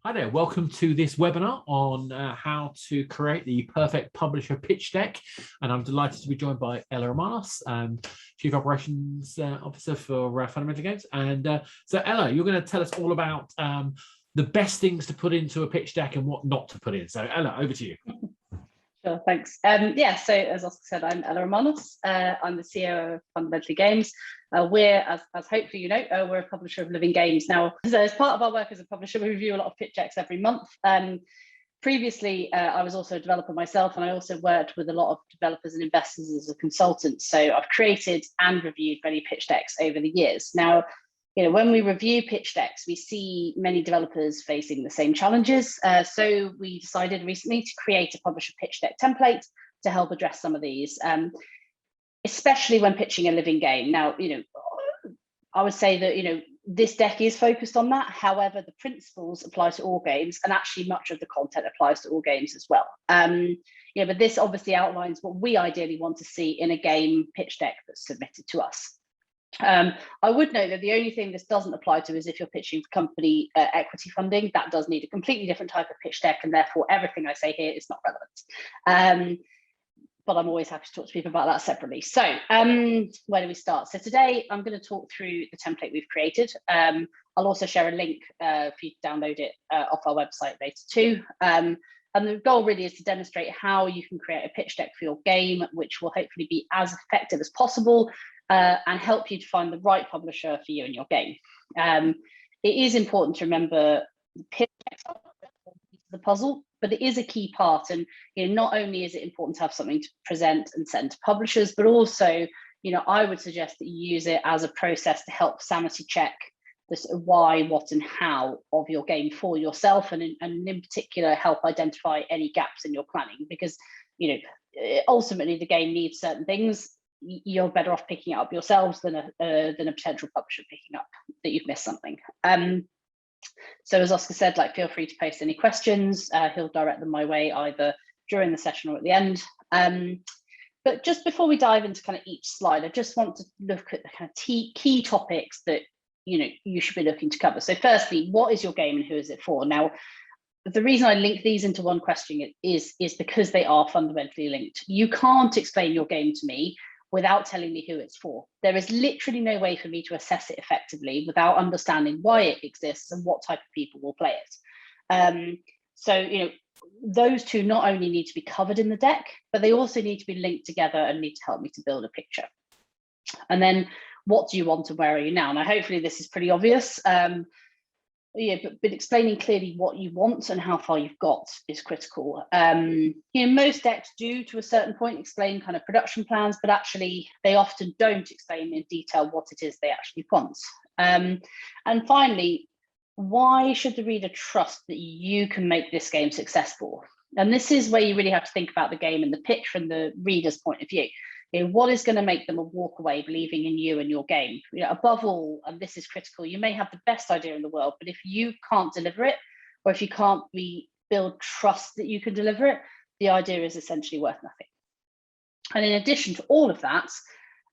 Hi there, welcome to this webinar on how to create the perfect publisher pitch deck. And I'm delighted to be joined by Ella Romanos, Chief Operations Officer for Fundamentally Games. And so Ella, you're going to tell us all about the best things to put into a pitch deck and what not to put in. So Ella, over to you. Sure, thanks. So as Oscar said, I'm Ella Romanos. I'm the COO of Fundamentally Games. We're, as hopefully you know, we're a publisher of living games. Now, so as part of our work as a publisher, we review a lot of pitch decks every month. Previously, I was also a developer myself, and I also worked with a lot of developers and investors as a consultant. So I've created and reviewed many pitch decks over the years. Now, when we review pitch decks, we see many developers facing the same challenges. So we decided recently to create a publisher pitch deck template to help address some of these, especially when pitching a living game. Now, I would say that, this deck is focused on that. However, the principles apply to all games, and actually much of the content applies to all games as well. But this obviously outlines what we ideally want to see in a game pitch deck that's submitted to us. I would note that the only thing this doesn't apply to is if you're pitching for company equity funding. That does need a completely different type of pitch deck, and therefore everything I say here is not relevant. But I'm always happy to talk to people about that separately. So where do we start? So today I'm going to talk through the template we've created. I'll also share a link for you to download it off our website later too. And the goal really is to demonstrate how you can create a pitch deck for your game, which will hopefully be as effective as possible and help you to find the right publisher for you and your game. It is important to remember the pitch decks are the puzzle, but it is a key part. And not only is it important to have something to present and send to publishers, but also, I would suggest that you use it as a process to help sanity check this why, what, and how of your game for yourself, and in particular help identify any gaps in your planning, because ultimately the game needs certain things. You're better off picking it up yourselves than a potential publisher picking up that you've missed something. So as Oscar said, feel free to post any questions. He'll direct them my way either during the session or at the end. But just before we dive into kind of each slide, I just want to look at the kind of key topics that you should be looking to cover. So firstly, what is your game and who is it for? Now, the reason I link these into one question is because they are fundamentally linked. You can't explain your game to me without telling me who it's for. There is literally no way for me to assess it effectively without understanding why it exists and what type of people will play it. So those two not only need to be covered in the deck, but they also need to be linked together and need to help me to build a picture. And then what do you want and where are you now? Now, hopefully this is pretty obvious. But explaining clearly what you want and how far you've got is critical. Most decks do, to a certain point, explain kind of production plans, but actually they often don't explain in detail what it is they actually want. And finally, why should the reader trust that you can make this game successful? And this is where you really have to think about the game and the pitch from the reader's point of view. What is going to make them walk away believing in you and your game? Above all, and this is critical, you may have the best idea in the world, but if you can't deliver it, or if you can't build trust that you can deliver it, the idea is essentially worth nothing. And in addition to all of that,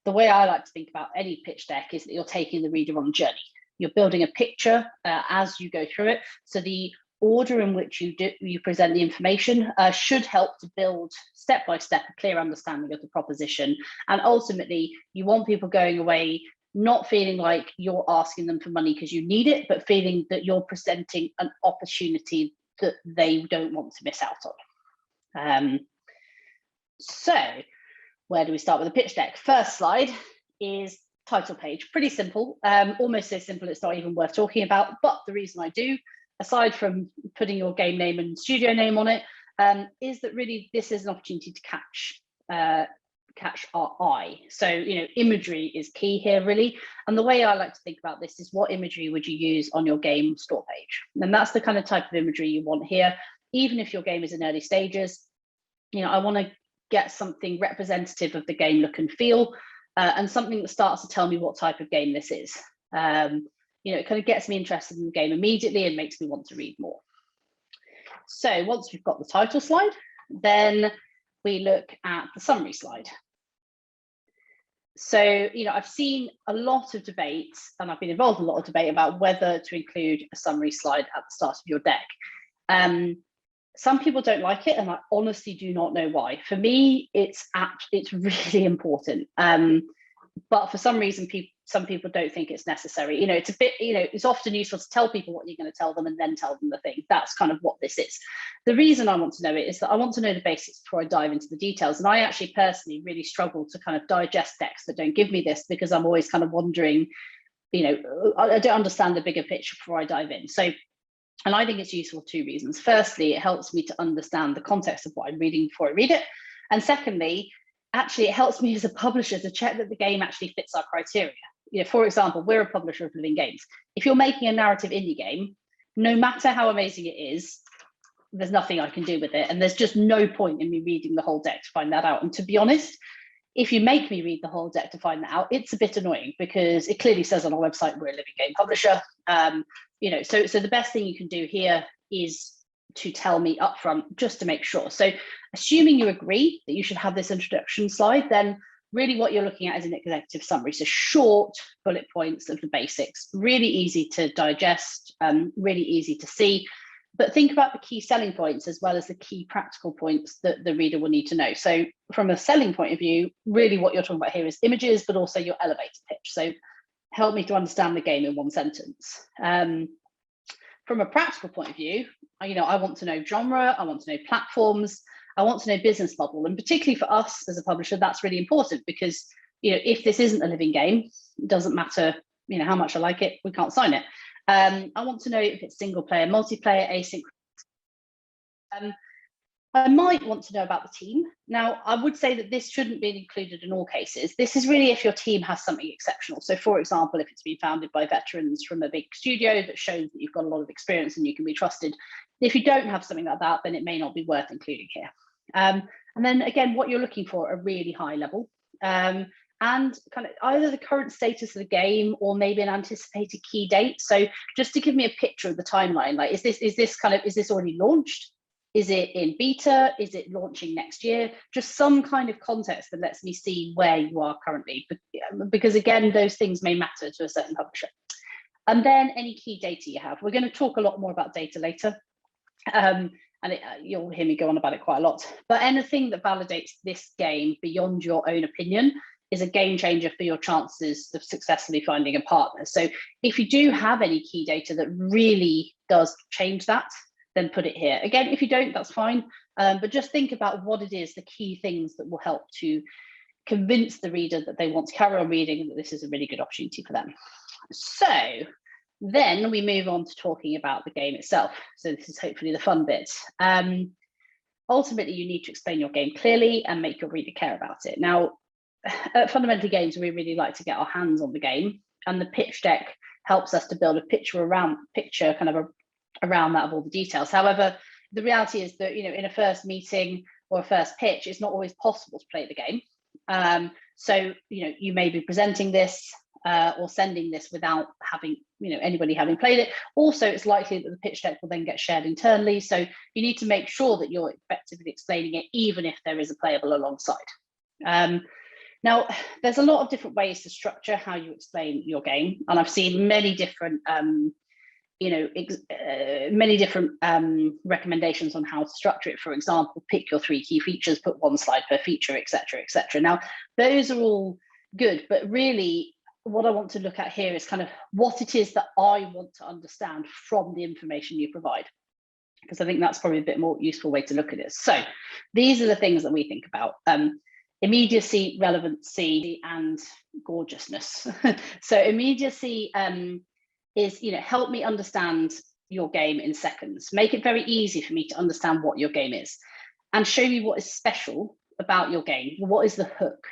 the way I like to think about any pitch deck is that you're taking the reader on a journey. You're building a picture as you go through it. So the order in which you present the information should help to build step by step a clear understanding of the proposition. And ultimately, you want people going away not feeling like you're asking them for money because you need it, but feeling that you're presenting an opportunity that they don't want to miss out on. So where do we start with the pitch deck? First slide is title page. Pretty simple, almost so simple it's not even worth talking about. But the reason I do, aside from putting your game name and studio name on it, is that really this is an opportunity to catch our eye. So, imagery is key here, really. And the way I like to think about this is, what imagery would you use on your game store page? And that's the kind of type of imagery you want here. Even if your game is in early stages, I want to get something representative of the game look and feel, and something that starts to tell me what type of game this is. It kind of gets me interested in the game immediately and makes me want to read more. So once we've got the title slide, then we look at the summary slide. So, I've seen a lot of debate, and I've been involved in a lot of debate about whether to include a summary slide at the start of your deck. Some people don't like it, and I honestly do not know why. For me, it's really important. But for some reason, some people don't think it's necessary. It's a bit, it's often useful to tell people what you're going to tell them and then tell them the thing. That's kind of what this is. The reason I want to know it is that I want to know the basics before I dive into the details. And I actually personally really struggle to kind of digest decks that don't give me this, because I'm always kind of wondering, I don't understand the bigger picture before I dive in. So, and I think it's useful for two reasons. Firstly, it helps me to understand the context of what I'm reading before I read it. And secondly, actually, it helps me as a publisher to check that the game actually fits our criteria. For example, we're a publisher of living games. If you're making a narrative indie game, no matter how amazing it is, there's nothing I can do with it. And there's just no point in me reading the whole deck to find that out. And to be honest, if you make me read the whole deck to find that out, it's a bit annoying, because it clearly says on our website we're a living game publisher. So the best thing you can do here is to tell me upfront, just to make sure. So assuming you agree that you should have this introduction slide, then really what you're looking at is an executive summary. So short bullet points of the basics, really easy to digest, really easy to see. But think about the key selling points as well as the key practical points that the reader will need to know. So from a selling point of view, really what you're talking about here is images, but also your elevator pitch. So help me to understand the game in one sentence. From a practical point of view, I want to know genre, I want to know platforms, I want to know business model. And particularly for us as a publisher, that's really important, because if this isn't a living game, it doesn't matter how much I like it, we can't sign it. I want to know if it's single player, multiplayer, asynchronous. I might want to know about the team. Now, I would say that this shouldn't be included in all cases. This is really if your team has something exceptional. So for example, if it's been founded by veterans from a big studio that shows that you've got a lot of experience and you can be trusted. If you don't have something like that, then it may not be worth including here. And then again, what you're looking for at a really high level. And kind of either the current status of the game or maybe an anticipated key date. So just to give me a picture of the timeline, like is this already launched? Is it in beta? Is it launching next year? Just some kind of context that lets me see where you are currently, because again, those things may matter to a certain publisher. And then any key data you have. We're going to talk a lot more about data later. You'll hear me go on about it quite a lot. But anything that validates this game beyond your own opinion is a game changer for your chances of successfully finding a partner. So if you do have any key data that really does change that, then put it here. Again, if you don't, that's fine. But just think about what it is, the key things that will help to convince the reader that they want to carry on reading and that this is a really good opportunity for them. So then we move on to talking about the game itself. So this is hopefully the fun bit. Ultimately, you need to explain your game clearly and make your reader care about it. Now, at Fundamentally Games, we really like to get our hands on the game, and the pitch deck helps us to build a picture around that of all the details. However, the reality is that in a first meeting or a first pitch, it's not always possible to play the game. So you may be presenting this or sending this without having anybody having played it. Also, it's likely that the pitch deck will then get shared internally. So you need to make sure that you're effectively explaining it, even if there is a playable alongside. Now, there's a lot of different ways to structure how you explain your game, and I've seen many different recommendations on how to structure it. For example, pick your 3 key features, put 1 slide per feature, etc., etc. Now, those are all good, but really what I want to look at here is kind of what it is that I want to understand from the information you provide, because I think that's probably a bit more useful way to look at it. So these are the things that we think about. Immediacy, relevancy, and gorgeousness. So immediacy is, help me understand your game in seconds. Make it very easy for me to understand what your game is, and show me what is special about your game. What is the hook?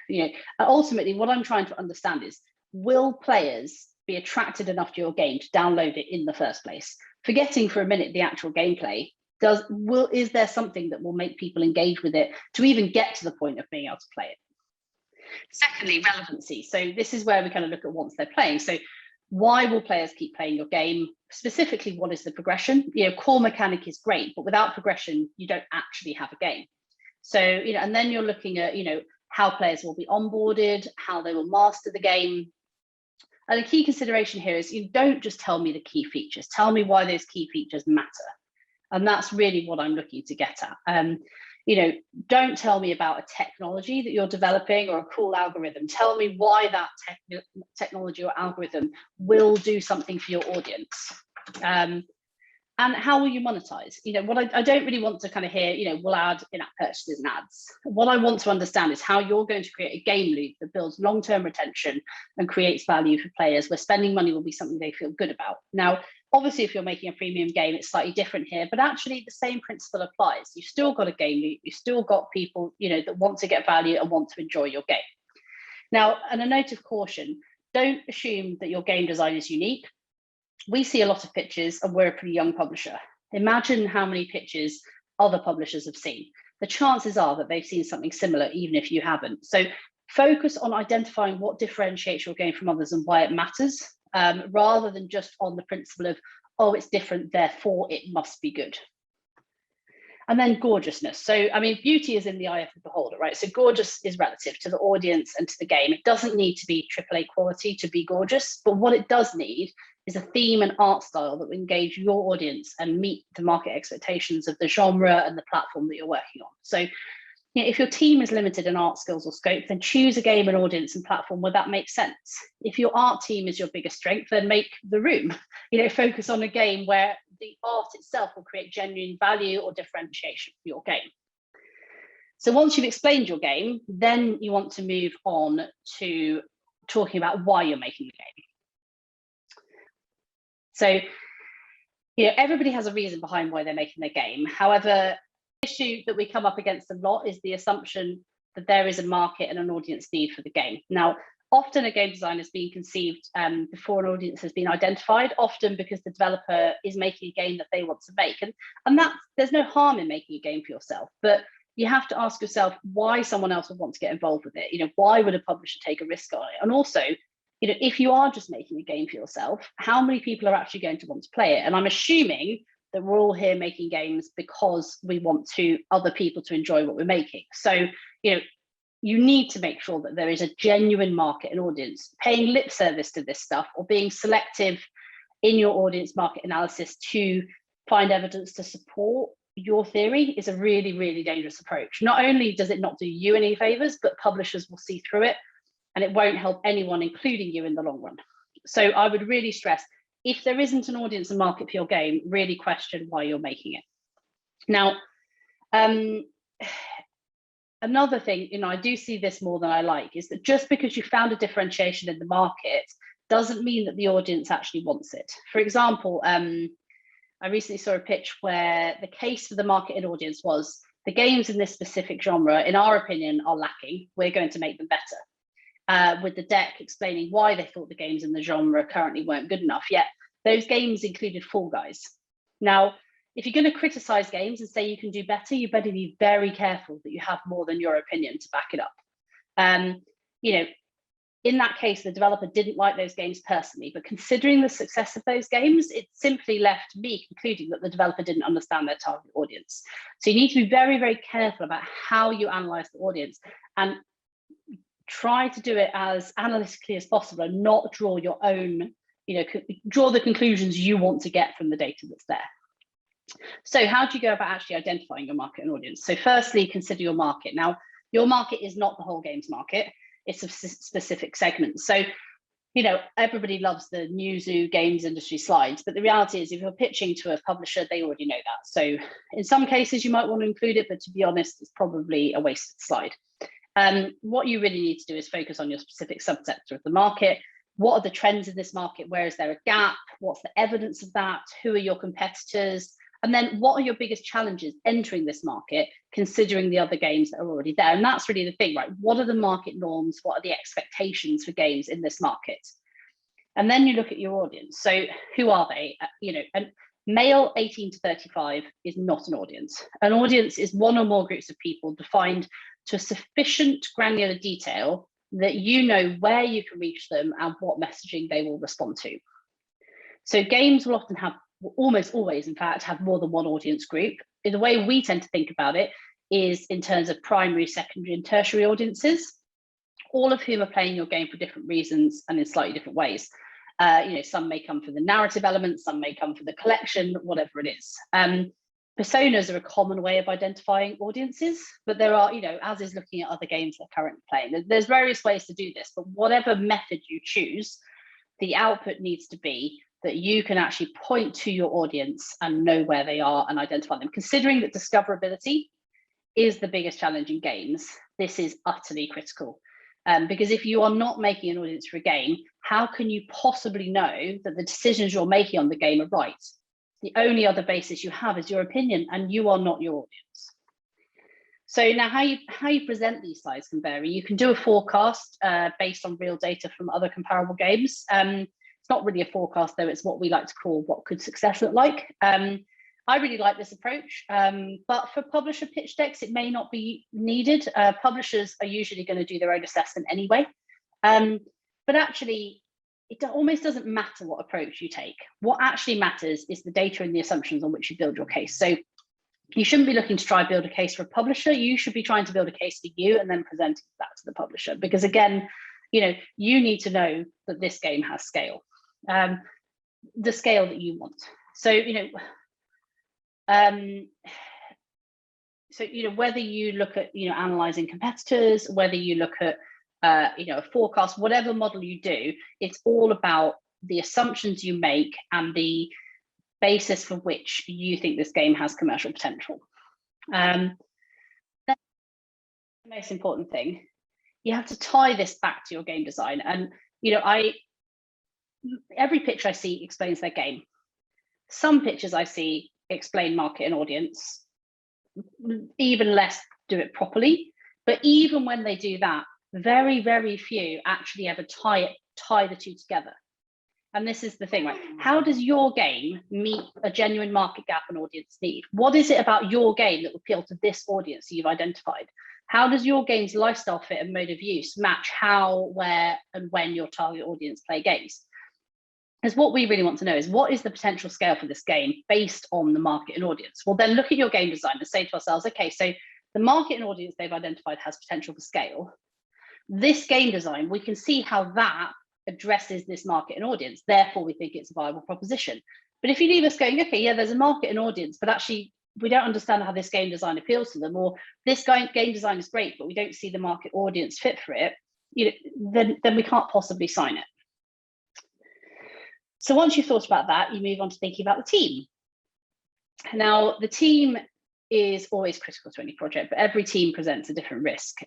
Ultimately, what I'm trying to understand is, will players be attracted enough to your game to download it in the first place? Forgetting for a minute the actual gameplay, is there something that will make people engage with it to even get to the point of being able to play it? Secondly, relevancy. So this is where we kind of look at once they're playing. So why will players keep playing your game? Specifically, what is the progression? Core mechanic is great, but without progression, you don't actually have a game. So, and then you're looking at, how players will be onboarded, how they will master the game. And the key consideration here is you don't just tell me the key features, tell me why those key features matter. And that's really what I'm looking to get at. Don't tell me about a technology that you're developing or a cool algorithm. Tell me why that technology or algorithm will do something for your audience. And how will you monetize? What I don't really want to kind of hear, we'll add in-app purchases and ads. What I want to understand is how you're going to create a game loop that builds long-term retention and creates value for players, where spending money will be something they feel good about. Now, obviously, if you're making a premium game, it's slightly different here, but actually the same principle applies. You've still got a game loop, you've still got people, that want to get value and want to enjoy your game. Now, and a note of caution, don't assume that your game design is unique. We see a lot of pitches and we're a pretty young publisher. Imagine how many pitches other publishers have seen. The chances are that they've seen something similar, even if you haven't. So focus on identifying what differentiates your game from others and why it matters, rather than just on the principle of, oh, it's different, therefore it must be good. And then gorgeousness. So, beauty is in the eye of the beholder, right? So gorgeous is relative to the audience and to the game. It doesn't need to be AAA quality to be gorgeous, but what it does need is a theme and art style that will engage your audience and meet the market expectations of the genre and the platform that you're working on. So if your team is limited in art skills or scope, then choose a game and audience and platform where that makes sense. If your art team is your biggest strength, then make The Room. Focus on a game where the art itself will create genuine value or differentiation for your game. So once you've explained your game, then you want to move on to talking about why you're making the game. So, everybody has a reason behind why they're making their game. However, the issue that we come up against a lot is the assumption that there is a market and an audience need for the game. Now, often a game design is being conceived before an audience has been identified, often because the developer is making a game that they want to make. And there's no harm in making a game for yourself, but you have to ask yourself why someone else would want to get involved with it. Why would a publisher take a risk on it? And also, if you are just making a game for yourself, how many people are actually going to want to play it? And I'm assuming that we're all here making games because we want other people to enjoy what we're making. So, you need to make sure that there is a genuine market and audience. Paying lip service to this stuff or being selective in your audience market analysis to find evidence to support your theory is a really, really dangerous approach. Not only does it not do you any favors, but publishers will see through it and it won't help anyone, including you, in the long run. So I would really stress, if there isn't an audience and market for your game, really question why you're making it. Now, another thing, I do see this more than I like, is that just because you found a differentiation in the market doesn't mean that the audience actually wants it. For example, I recently saw a pitch where the case for the market and audience was the games in this specific genre, in our opinion, are lacking. We're going to make them better. With the deck explaining why they thought the games in the genre currently weren't good enough. Yet those games included Fall Guys. Now, if you're going to criticize games and say you can do better, you better be very careful that you have more than your opinion to back it up. In that case, the developer didn't like those games personally, but considering the success of those games, it simply left me concluding that the developer didn't understand their target audience. So you need to be very, very careful about how you analyze the audience and try to do it as analytically as possible and not draw your own, draw the conclusions you want to get from the data that's there. So how do you go about actually identifying your market and audience? So firstly, consider your market. Now, your market is not the whole games market. It's a specific segment. So, everybody loves the Newzoo games industry slides, but the reality is if you're pitching to a publisher, they already know that. So in some cases, you might want to include it, but to be honest, it's probably a wasted slide. What you really need to do is focus on your specific subsector of the market. What are the trends in this market? Where is there a gap? What's the evidence of that? Who are your competitors? And then what are your biggest challenges entering this market, considering the other games that are already there? And that's really the thing, right? What are the market norms? What are the expectations for games in this market? And then you look at your audience. So who are they? And male 18 to 35 is not an audience. An audience is one or more groups of people defined to a sufficient granular detail that you know where you can reach them and what messaging they will respond to. So games will often have, almost always in fact, have more than one audience group. The way we tend to think about it is in terms of primary, secondary, and tertiary audiences, all of whom are playing your game for different reasons and in slightly different ways. Some may come for the narrative elements, some may come for the collection, whatever it is. Personas are a common way of identifying audiences, but there are, as is looking at other games they're currently playing, there's various ways to do this, but whatever method you choose, the output needs to be that you can actually point to your audience and know where they are and identify them. Considering that discoverability is the biggest challenge in games, this is utterly critical. Because if you are not making an audience for a game, how can you possibly know that the decisions you're making on the game are right? The only other basis you have is your opinion, and you are not your audience. So now how you present these slides can vary. You can do a forecast based on real data from other comparable games. It's not really a forecast, though. It's what we like to call what could success look like. I really like this approach, but for publisher pitch decks, it may not be needed. Publishers are usually going to do their own assessment anyway. But actually, it almost doesn't matter what approach you take. What actually matters is the data and the assumptions on which you build your case. So you shouldn't be looking to try and build a case for a publisher. You should be trying to build a case for you and then presenting that to the publisher. Because again, you need to know that this game has scale, the scale that you want. So, whether you look at, analyzing competitors, whether you look at, a forecast, whatever model you do, it's all about the assumptions you make and the basis for which you think this game has commercial potential. That's the most important thing. You have to tie this back to your game design. And, every pitch I see explains their game. Some pitches I see explain market and audience, even less do it properly. But even when they do that, very, very few actually ever tie the two together. And this is the thing, right? How does your game meet a genuine market gap and audience need? What is it about your game that will appeal to this audience you've identified? How does your game's lifestyle fit and mode of use match how, where, and when your target audience play games? Because what we really want to know is, what is the potential scale for this game based on the market and audience? Well, then look at your game design and say to ourselves, okay, so the market and audience they've identified has potential for scale. This game design, we can see how that addresses this market and audience. Therefore, we think it's a viable proposition. But if you leave us going, okay, yeah, there's a market and audience, but actually we don't understand how this game design appeals to them, or this game design is great, but we don't see the market audience fit for it, then we can't possibly sign it. So once you've thought about that, you move on to thinking about the team. Now, the team is always critical to any project, but every team presents a different risk.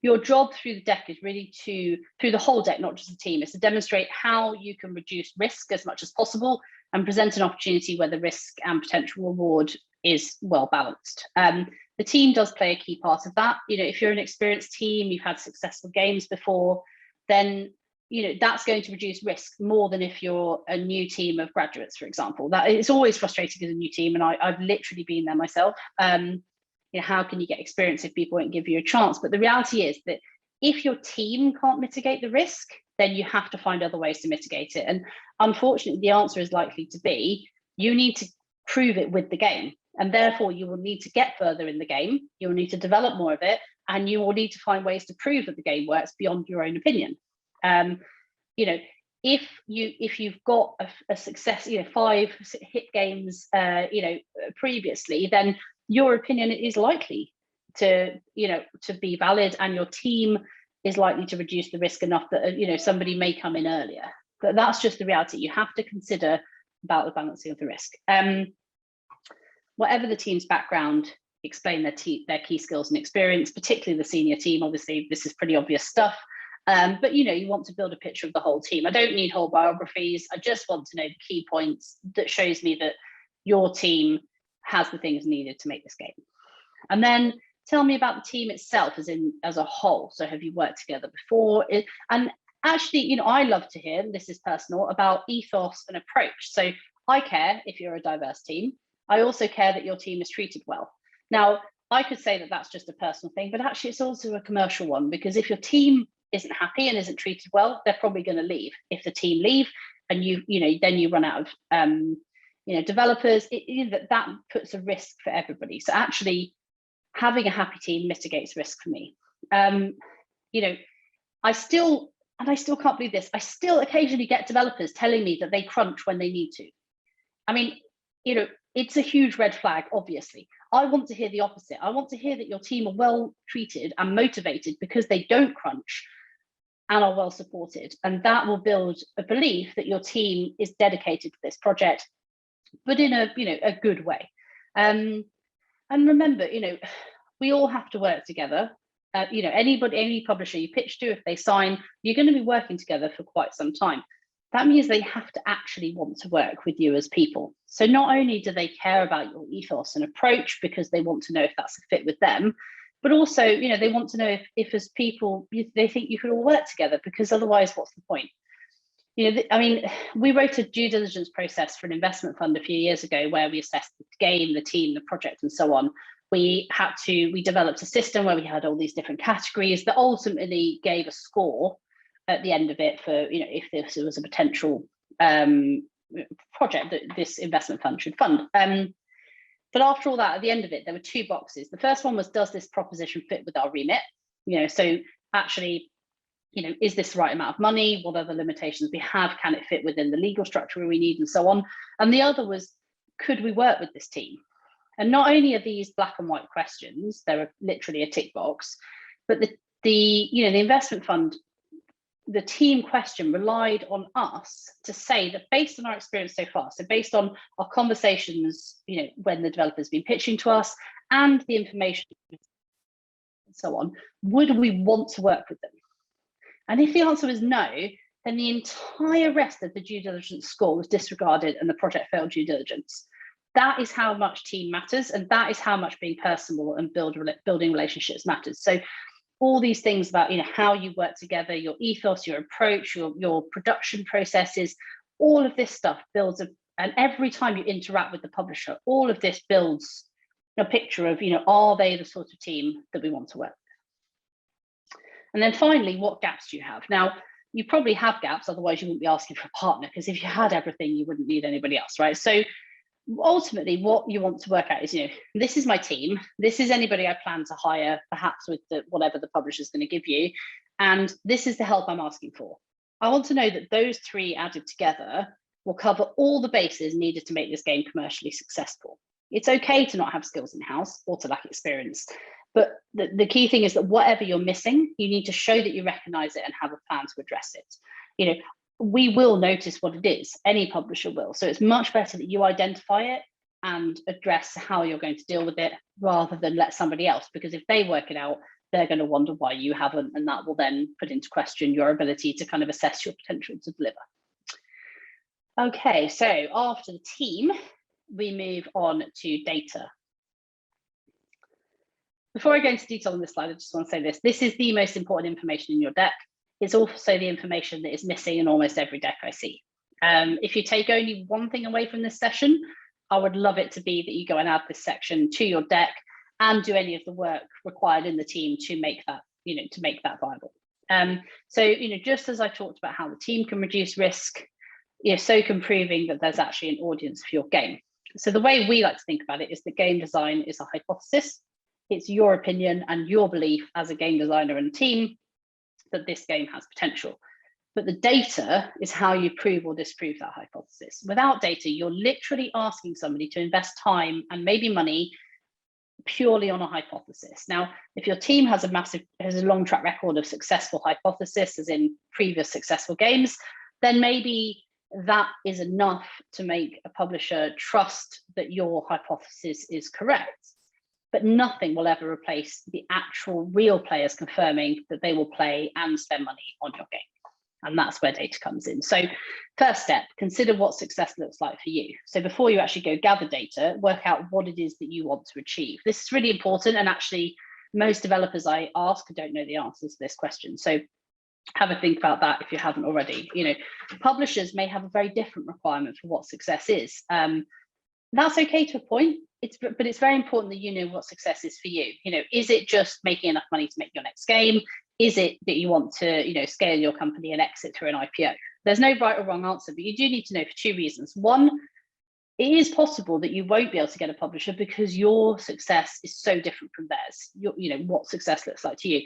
Your job through the deck is really through the whole deck, not just the team, is to demonstrate how you can reduce risk as much as possible and present an opportunity where the risk and potential reward is well balanced. The team does play a key part of that. If you're an experienced team, you've had successful games before, then that's going to reduce risk more than if you're a new team of graduates, for example. That it's always frustrating as a new team, and I've literally been there myself. How can you get experience if people won't give you a chance? But the reality is that if your team can't mitigate the risk, then you have to find other ways to mitigate it. And unfortunately, the answer is likely to be, you need to prove it with the game. And therefore, you will need to get further in the game. You will need to develop more of it. And you will need to find ways to prove that the game works beyond your own opinion. If you've got a success, 5 hit games, previously, then your opinion is likely to be valid, and your team is likely to reduce the risk enough that somebody may come in earlier. But that's just the reality. You have to consider about the balancing of the risk. Whatever the team's background, explain their key skills and experience, particularly the senior team. Obviously, this is pretty obvious stuff. But you want to build a picture of the whole team. I don't need whole biographies. I just want to know the key points that shows me that your team has the things needed to make this game. And then tell me about the team itself as a whole. So have you worked together before? And actually, I love to hear, this is personal, about ethos and approach. So I care if you're a diverse team. I also care that your team is treated well. Now, I could say that that's just a personal thing, but actually it's also a commercial one, because if your team isn't happy and isn't treated well, they're probably going to leave. If the team leave and then you run out of developers, that puts a risk for everybody. So actually, having a happy team mitigates risk for me. You know, I still can't believe this. I still occasionally get developers telling me that they crunch when they need to. I mean, you know, it's a huge red flag, obviously. I want to hear the opposite. I want to hear that your team are well treated and motivated because they don't crunch and are well supported. And that will build a belief that your team is dedicated to this project, but in a, you know, a good way. And remember, you know, we all have to work together. You know, any publisher you pitch to, if they sign, you're going to be working together for quite some time. That means they have to actually want to work with you as people. So not only do they care about your ethos and approach because they want to know if that's a fit with them, but also, you know, they want to know if as people, they think you could all work together, because otherwise, what's the point? You know, I mean, we wrote a due diligence process for an investment fund a few years ago where we assessed the game, the team, the project, and so on. We developed a system where we had all these different categories that ultimately gave a score at the end of it for, you know, if this was a potential project that this investment fund should fund. But after all that, at the end of it, there were two boxes. The first one was, does this proposition fit with our remit? You know, so actually, you know, is this the right amount of money? What are the limitations we have? Can it fit within the legal structure we need, and so on? And the other was, could we work with this team? And not only are these black and white questions, they're literally a tick box, but the investment fund, the team question relied on us to say that based on our experience so far, so based on our conversations, you know, when the developer's been pitching to us and the information and so on, would we want to work with them? And if the answer was no, then the entire rest of the due diligence score was disregarded and the project failed due diligence. That is how much team matters, and that is how much being personable and building relationships matters. So all these things about, you know, how you work together, your ethos, your approach, your production processes, all of this stuff builds and every time you interact with the publisher, all of this builds a picture of, you know, are they the sort of team that we want to work with? And then finally, what gaps do you have? Now, you probably have gaps, otherwise you wouldn't be asking for a partner, because if you had everything, you wouldn't need anybody else, right? So ultimately, what you want to work out is, you know, this is my team, this is anybody I plan to hire, perhaps with whatever the publisher is going to give you, and this is the help I'm asking for. I want to know that those three added together will cover all the bases needed to make this game commercially successful. It's okay to not have skills in-house or to lack experience, but the key thing is that whatever you're missing, you need to show that you recognize it and have a plan to address it. You know, we will notice what it is. Any publisher will. So it's much better that you identify it and address how you're going to deal with it rather than let somebody else, because if they work it out, they're going to wonder why you haven't, and that will then put into question your ability to kind of assess your potential to deliver. Okay, so after the team, we move on to data. Before I go into detail on this slide, I just want to say this. This is the most important information in your deck. It's also the information that is missing in almost every deck I see. If you take only one thing away from this session, I would love it to be that you go and add this section to your deck and do any of the work required in the team to make that, you know, to make that viable. So, you know, just as I talked about how the team can reduce risk, you know, so can proving that there's actually an audience for your game. So the way we like to think about it is that game design is a hypothesis. It's your opinion and your belief as a game designer and team that this game has potential. But the data is how you prove or disprove that hypothesis. Without data, you're literally asking somebody to invest time and maybe money purely on a hypothesis. Now, if your team has a long track record of successful hypothesis, as in previous successful games, then maybe that is enough to make a publisher trust that your hypothesis is correct. But nothing will ever replace the actual real players confirming that they will play and spend money on your game. And that's where data comes in. So first step, consider what success looks like for you. So before you actually go gather data, work out what it is that you want to achieve. This is really important. And actually, most developers I ask don't know the answers to this question. So have a think about that if you haven't already. You know, publishers may have a very different requirement for what success is. That's okay to a point. But it's very important that you know what success is for you. You know, is it just making enough money to make your next game? Is it that you want to, you know, scale your company and exit through an IPO? There's no right or wrong answer, but you do need to know for two reasons. One, it is possible that you won't be able to get a publisher because your success is so different from theirs. What success looks like to you.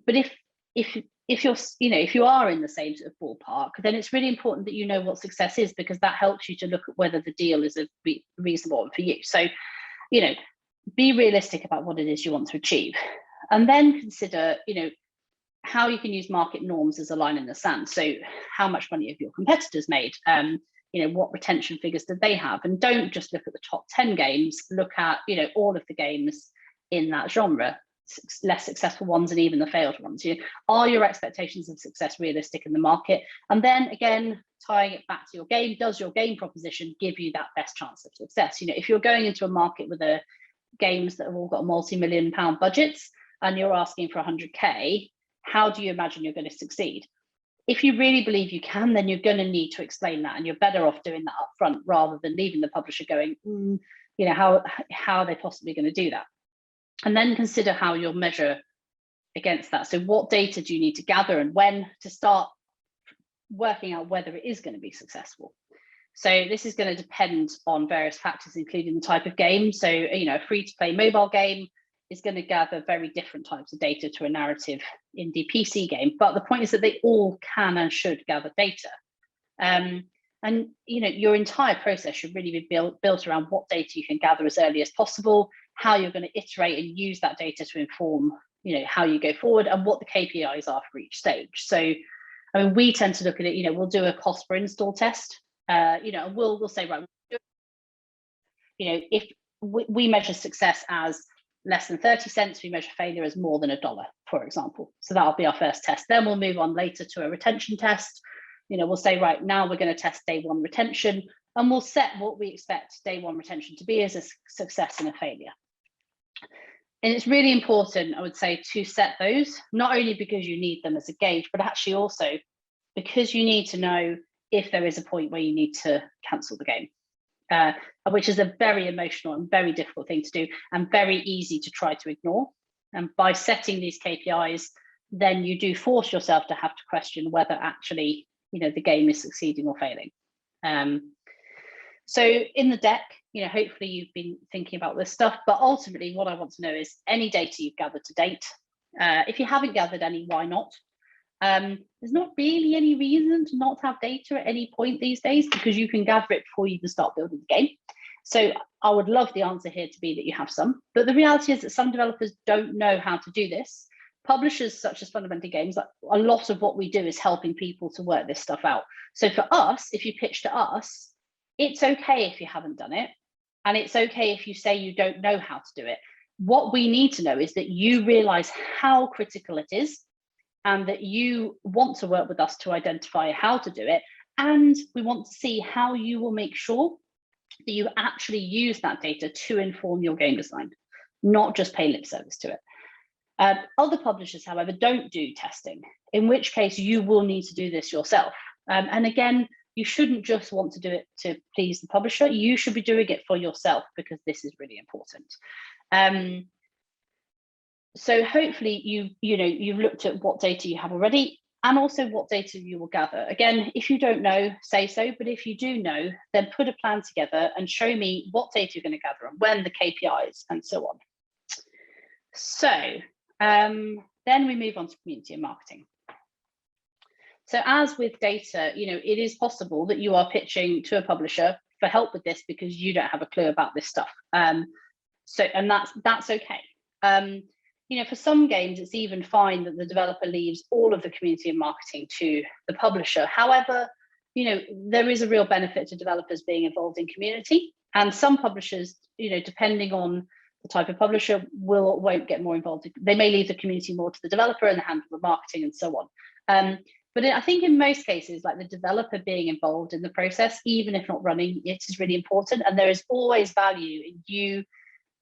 But if you are in the same sort of ballpark, then it's really important that you know what success is, because that helps you to look at whether the deal is a reasonable one for you. So, be realistic about what it is you want to achieve, and then consider, how you can use market norms as a line in the sand. So how much money have your competitors made? What retention figures did they have? And don't just look at the top 10 games, look at, all of the games in that genre, less successful ones and even the failed ones. Are your expectations of success realistic in the market? And then again, tying it back to your game, does your game proposition give you that best chance of success? If you're going into a market with games that have all got multi-million-pound budgets and you're asking for 100K, how do you imagine you're going to succeed? If you really believe you can, then you're going to need to explain that, and you're better off doing that up front rather than leaving the publisher going, how are they possibly going to do that? And then consider how you'll measure against that. So what data do you need to gather and when to start working out whether it is going to be successful? So this is going to depend on various factors, including the type of game. So, a free-to-play mobile game is going to gather very different types of data to a narrative indie PC game. But the point is that they all can and should gather data. And your entire process should really be built around what data you can gather as early as possible, how you're going to iterate and use that data to inform, how you go forward, and what the KPIs are for each stage. So, we tend to look at it, we'll do a cost per install test, we'll say, right, if we measure success as less than 30 cents, we measure failure as more than $1, for example. So that'll be our first test. Then we'll move on later to a retention test. We'll say, right, now we're going to test day one retention, and we'll set what we expect day one retention to be as a success and a failure. And it's really important, I would say, to set those, not only because you need them as a gauge, but actually also because you need to know if there is a point where you need to cancel the game. Which is a very emotional and very difficult thing to do, and very easy to try to ignore. And by setting these KPIs, then you do force yourself to have to question whether actually, the game is succeeding or failing. So in the deck, hopefully you've been thinking about this stuff, but ultimately what I want to know is any data you've gathered to date. If you haven't gathered any, why not? There's not really any reason to not have data at any point these days, because you can gather it before you even start building the game. So I would love the answer here to be that you have some, but the reality is that some developers don't know how to do this. Publishers such as Fundamentally Games, a lot of what we do is helping people to work this stuff out. So for us, if you pitch to us, it's okay if you haven't done it, and it's okay if you say you don't know how to do it. What we need to know is that you realize how critical it is, and that you want to work with us to identify how to do it. And we want to see how you will make sure that you actually use that data to inform your game design, not just pay lip service to it. Other publishers, however, don't do testing, in which case you will need to do this yourself. And again, you shouldn't just want to do it to please the publisher. You should be doing it for yourself, because this is really important. So hopefully you've looked at what data you have already, and also what data you will gather. Again, if you don't know, say so, but if you do know, then put a plan together and show me what data you're going to gather and when, the KPIs, and so on. So then we move on to community and marketing. So as with data, it is possible that you are pitching to a publisher for help with this because you don't have a clue about this stuff. And that's okay. For some games, it's even fine that the developer leaves all of the community and marketing to the publisher. However, there is a real benefit to developers being involved in community, and some publishers, depending on the type of publisher, won't get more involved. They may leave the community more to the developer and handle the marketing and so on. But I think in most cases, like the developer being involved in the process, even if not running, it is really important. And there is always value in you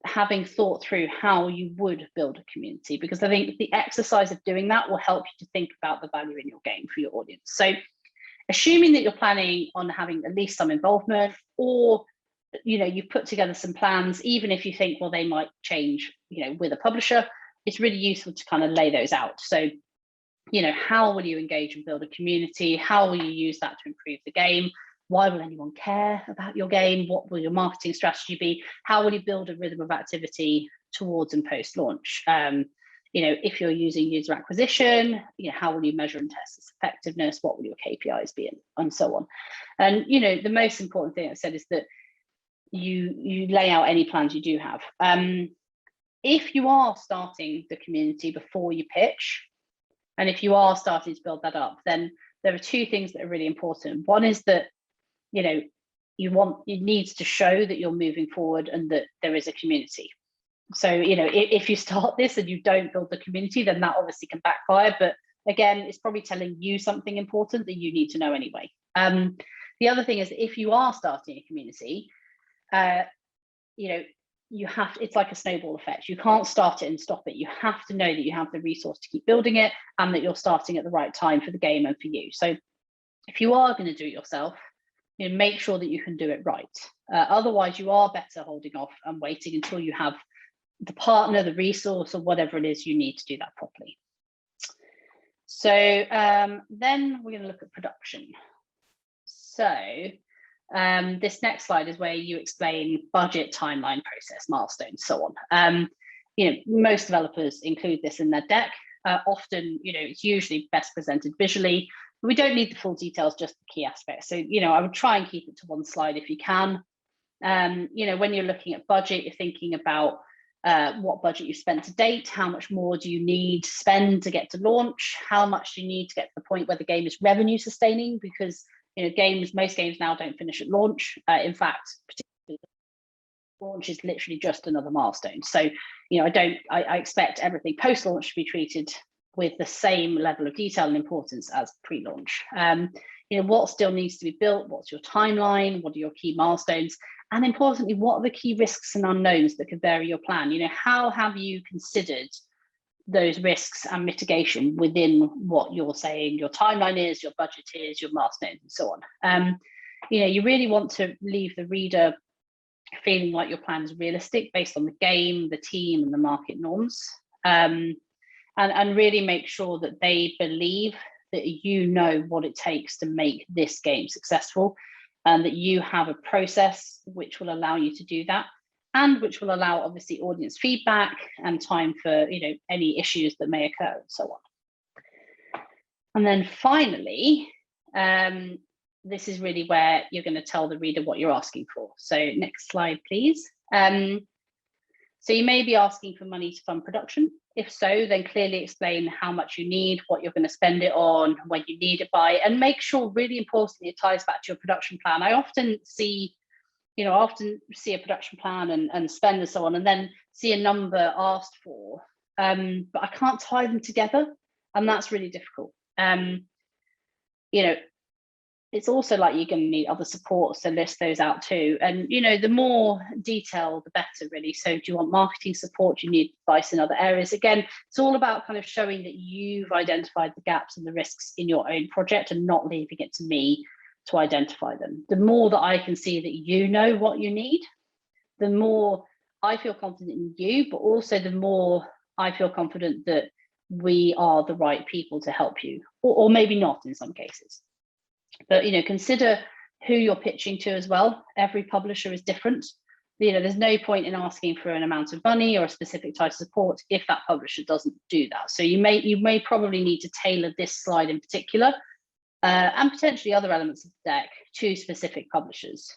having thought through how you would build a community, because I think the exercise of doing that will help you to think about the value in your game for your audience. So assuming that you're planning on having at least some involvement, or you've put together some plans, even if you think, well, they might change, with a publisher, it's really useful to kind of lay those out. So, how will you engage and build a community? How will you use that to improve the game? Why will anyone care about your game? What will your marketing strategy be? How will you build a rhythm of activity towards and post launch? If you're using user acquisition, how will you measure and test its effectiveness? What will your KPIs be, and so on? And the most important thing I said is that you lay out any plans you do have. If you are starting the community before you pitch, and if you are starting to build that up, then there are two things that are really important. One is that it needs to show that you're moving forward and that there is a community. So if you start this and you don't build the community, then that obviously can backfire. But again, it's probably telling you something important that you need to know anyway. The other thing is, if you are starting a community, it's like a snowball effect. You can't start it and stop it. You have to know that you have the resource to keep building it, and that you're starting at the right time for the game and for you. So if you are going to do it yourself, make sure that you can do it right. Otherwise, you are better holding off and waiting until you have the partner, the resource, or whatever it is you need to do that properly. So then we're going to look at production. So this next slide is where you explain budget, timeline, process, milestones, so on. Most developers include this in their deck. Often, it's usually best presented visually. But we don't need the full details, just the key aspects. So, I would try and keep it to one slide if you can. When you're looking at budget, you're thinking about what budget you've spent to date, how much more do you need to spend to get to launch, how much do you need to get to the point where the game is revenue sustaining, because most games now don't finish at launch. In fact, particularly launch is literally just another milestone. So I expect everything post launch to be treated with the same level of detail and importance as pre-launch. What still needs to be built? What's your timeline? What are your key milestones? And importantly, what are the key risks and unknowns that could vary your plan? How have you considered those risks and mitigation within what you're saying your timeline is, your budget is, your milestones, and so on? You really want to leave the reader feeling like your plan is realistic based on the game, the team, and the market norms. And really make sure that they believe that you know what it takes to make this game successful, and that you have a process which will allow you to do that, and which will allow obviously audience feedback and time for any issues that may occur, and so on. And then finally, this is really where you're going to tell the reader what you're asking for. So next slide, please. So you may be asking for money to fund production. If so, then clearly explain how much you need, what you're going to spend it on, when you need it by, and make sure, really importantly, it ties back to your production plan. I often see a production plan and spend and so on, and then see a number asked for, but I can't tie them together, and that's really difficult. It's also like you're going to need other supports to list those out too. And, the more detail, the better, really. So do you want marketing support? Do you need advice in other areas? Again, it's all about kind of showing that you've identified the gaps and the risks in your own project and not leaving it to me to identify them. The more that I can see that you know what you need, the more I feel confident in you, but also the more I feel confident that we are the right people to help you, or maybe not in some cases. But consider who you're pitching to as well. Every publisher is different. There's no point in asking for an amount of money or a specific type of support if that publisher doesn't do that. So you may probably need to tailor this slide in particular, and potentially other elements of the deck to specific publishers.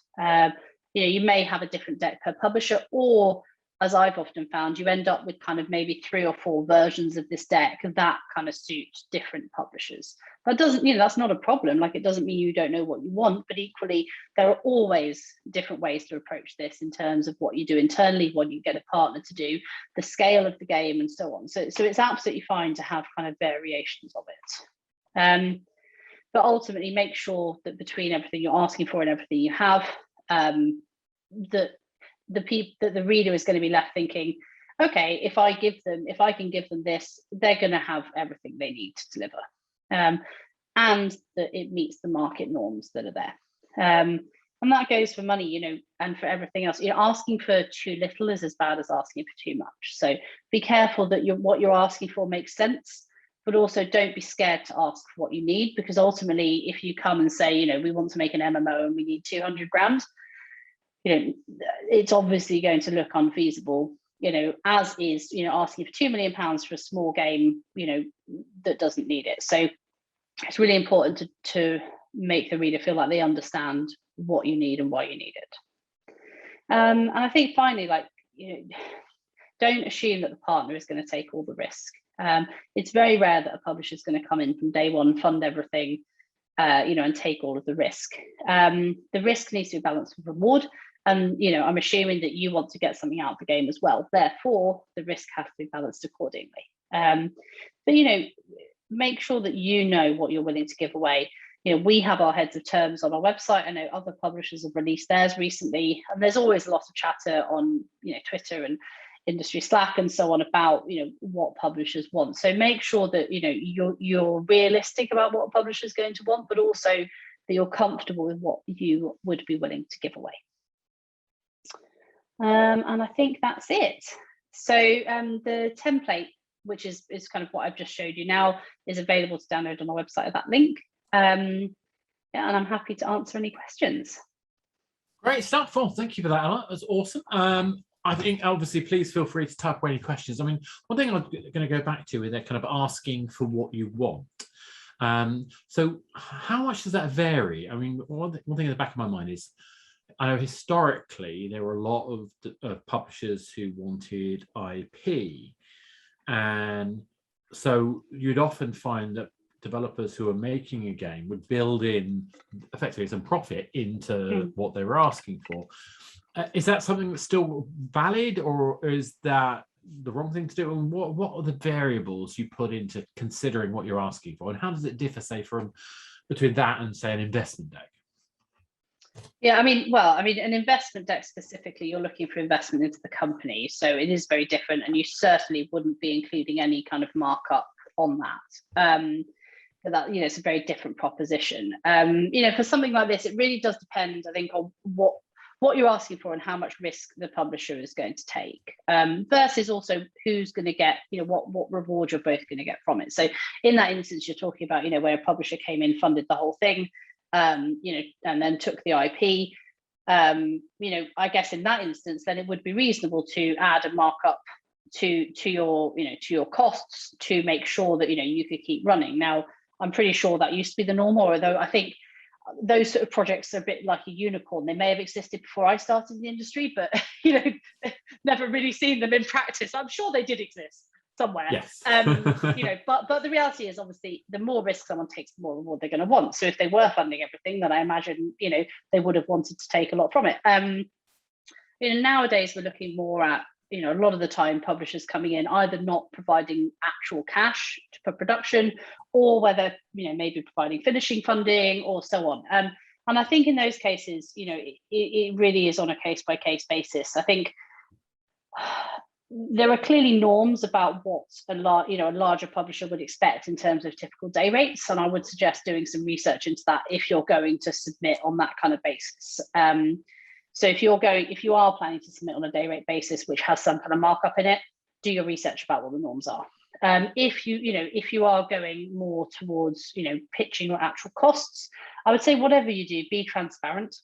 You may have a different deck per publisher, or as I've often found, you end up with kind of maybe 3 or 4 versions of this deck that kind of suit different publishers. That doesn't, that's not a problem. Like, it doesn't mean you don't know what you want, but equally, there are always different ways to approach this in terms of what you do internally, what you get a partner to do, the scale of the game, and so on. So it's absolutely fine to have kind of variations of it. But ultimately, make sure that between everything you're asking for and everything you have, that the reader is going to be left thinking, okay, if I can give them this, they're going to have everything they need to deliver, and that it meets the market norms that are there. And that goes for money, and for everything else. Asking for too little is as bad as asking for too much. So be careful that what you're asking for makes sense, but also don't be scared to ask for what you need, because ultimately, if you come and say, you know, we want to make an MMO and we need 200 grand, you know, it's obviously going to look unfeasible, you know, as is, you know, asking for £2 million for a small game, you know, that doesn't need it. So it's really important to make the reader feel like they understand what you need and why you need it. And I think finally, like, you know, don't assume that the partner is going to take all the risk. It's very rare that a publisher is going to come in from day one, fund everything, you know, and take all of the risk. The risk needs to be balanced with reward. And, you know, I'm assuming that you want to get something out of the game as well. Therefore, the risk has to be balanced accordingly. But, you know, make sure that you know what you're willing to give away. You know, we have our heads of terms on our website. I know other publishers have released theirs recently, and there's always a lot of chatter on, you know, Twitter and industry Slack and so on about, you know, what publishers want. So make sure that, you know, you're realistic about what a publisher is going to want, but also that you're comfortable with what you would be willing to give away. And I think that's it. So the template, which is kind of what I've just showed you now, is available to download on our website at that link. Yeah, and I'm happy to answer any questions. Great stuff. Well, thank you for that, Ella. That's awesome. I think obviously, please feel free to type away any questions. I mean, one thing I'm going to go back to is they're kind of asking for what you want. So how much does that vary? I mean, one thing in the back of my mind is, I know historically there were a lot of publishers who wanted IP, and so you'd often find that developers who are making a game would build in effectively some profit into what they were asking for. Is that something that's still valid, or is that the wrong thing to do? And what are the variables you put into considering what you're asking for, and how does it differ, say, from between that and, say, an investment deck? Yeah, I mean, an investment deck specifically, you're looking for investment into the company, so it is very different, and you certainly wouldn't be including any kind of markup on that. But that, you know, it's a very different proposition. You know, for something like this, it really does depend, I think, on what you're asking for and how much risk the publisher is going to take, versus also who's going to get, you know, what reward you're both going to get from it. So in that instance, you're talking about, you know, where a publisher came in, funded the whole thing, you know, and then took the IP. You know, I guess in that instance, then it would be reasonable to add a markup to your, you know, to your costs to make sure that, you know, you could keep running. Now, I'm pretty sure that used to be the norm, although I think those sort of projects are a bit like a unicorn. They may have existed before I started in the industry, but, you know, never really seen them in practice. I'm sure they did exist somewhere. Yes. You know, but the reality is, obviously, the more risk someone takes, the more reward they're going to want. So if they were funding everything, then I imagine, you know, they would have wanted to take a lot from it. You know, nowadays we're looking more at, you know, a lot of the time publishers coming in either not providing actual cash for production, or whether, you know, maybe providing finishing funding or so on. And I think in those cases, you know, it really is on a case-by-case basis. I think there are clearly norms about what a larger publisher would expect in terms of typical day rates, and I would suggest doing some research into that if you're going to submit on that kind of basis. So if you are planning to submit on a day rate basis, which has some kind of markup in it, do your research about what the norms are. If you are going more towards, you know, pitching your actual costs, I would say whatever you do, be transparent